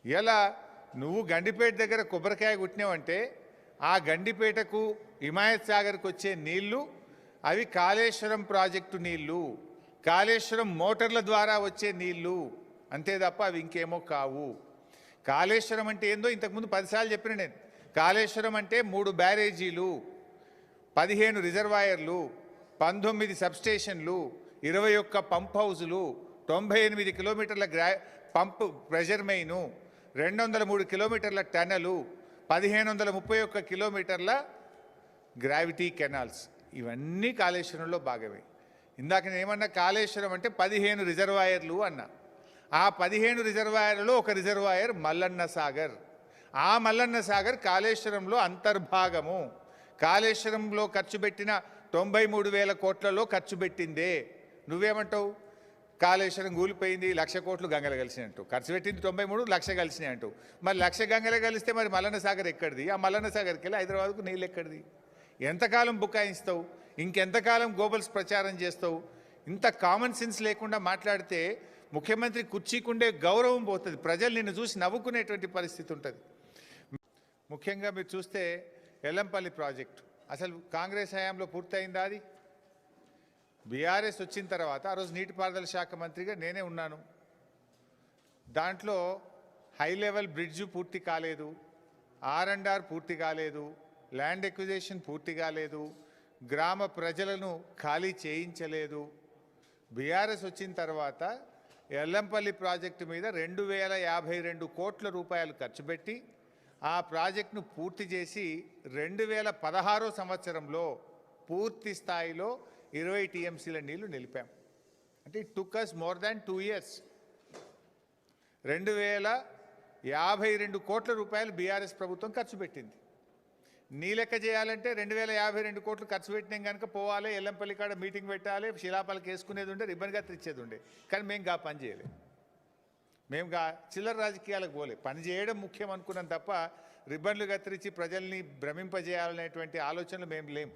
ఇలా నువ్వు గండిపేట దగ్గర కొబ్బరికాయ కుట్టినావంటే ఆ గండిపేటకు హిమాయత్ సాగర్కి వచ్చే నీళ్లు అవి కాళేశ్వరం ప్రాజెక్టు నీళ్లు, కాళేశ్వరం మోటార్ల ద్వారా వచ్చే నీళ్లు అంతే తప్ప అవి ఇంకేమో కావు. కాళేశ్వరం అంటే ఏందో ఇంతకుముందు 10 సార్లు చెప్పిన నేను. కాళేశ్వరం అంటే 3 బ్యారేజీలు, 15 రిజర్వాయర్లు, 19 సబ్స్టేషన్లు, 21 పంప్ హౌజులు, 98 కిలోమీటర్ల పంప్ ప్రెషర్ మెయిను, 203 కిలోమీటర్ల టనలు, 1531 కిలోమీటర్ల గ్రావిటీ కెనాల్స్, ఇవన్నీ కాళేశ్వరంలో భాగమే. ఇందాక నేను ఏమన్నా కాళేశ్వరం అంటే 15 రిజర్వాయర్లు అన్నా. ఆ 15 రిజర్వాయర్లలో ఒక రిజర్వాయర్ మల్లన్న సాగర్. ఆ మల్లన్న సాగర్ కాళేశ్వరంలో అంతర్భాగము. కాళేశ్వరంలో ఖర్చు పెట్టిన 93,000 కోట్లలో ఖర్చు పెట్టిందే. నువ్వేమంటావు? కాళేశ్వరం కూలిపోయింది, 1,00,000 కోట్లు గంగలు కలిసినాయి అంటూ. ఖర్చు పెట్టింది 93, 1,00,000 కలిసినాయి అంటూ. మరి 1,00,000 గంగలు కలిస్తే మరి మల్లన్న సాగర్ ఎక్కడిది? ఆ మల్లన్న సాగర్కి వెళ్ళి హైదరాబాద్కు నీళ్ళు ఎక్కడిది? ఎంతకాలం బుకాయిస్తావు? ఇంకెంతకాలం గోబల్స్ ప్రచారం చేస్తావు? ఇంత కామన్ సెన్స్ లేకుండా మాట్లాడితే ముఖ్యమంత్రి కుర్చీకుండే గౌరవం పోతుంది, ప్రజలు నిన్ను చూసి నవ్వుకునేటువంటి పరిస్థితి ఉంటుంది. ముఖ్యంగా మీరు చూస్తే ఎల్లంపల్లి ప్రాజెక్టు అసలు కాంగ్రెస్ హయాంలో పూర్తయిందా? అది బీఆర్ఎస్ వచ్చిన తర్వాత ఆ రోజు నీటిపారుదల శాఖ మంత్రిగా నేనే ఉన్నాను. దాంట్లో హై లెవెల్ బ్రిడ్జు పూర్తి కాలేదు, R&R పూర్తి కాలేదు, ల్యాండ్ ఎక్విజేషన్ పూర్తి కాలేదు, గ్రామ ప్రజలను ఖాళీ చేయించలేదు. బీఆర్ఎస్ వచ్చిన తర్వాత ఎల్లంపల్లి ప్రాజెక్టు మీద 2,052 కోట్ల రూపాయలు ఖర్చు పెట్టి ఆ ప్రాజెక్టును పూర్తి చేసి 2016 సంవత్సరంలో పూర్తి స్థాయిలో 20 టీఎంసీల నీళ్లు నిలిపాం. అంటే it took us more than 2 years. 2,052 కోట్ల రూపాయలు బీఆర్ఎస్ ప్రభుత్వం ఖర్చు పెట్టింది. నీ లెక్క చేయాలంటే 2,052 కోట్లు ఖర్చు పెట్టినాం కనుక పోవాలి, ఎల్లంపల్లి కాడ మీటింగ్ పెట్టాలి, శిలాపాలకు వేసుకునేది ఉండే, రిబ్బన్ కత్తిరించేది ఉండే. కానీ మేము పని చేయలేము. మేము చిల్లర రాజకీయాలకు పోలే. పని చేయడం ముఖ్యం అనుకున్నాం తప్ప రిబ్బన్లు కత్తిరించి ప్రజల్ని భ్రమింపజేయాలనేటువంటి ఆలోచనలు మేము లేము.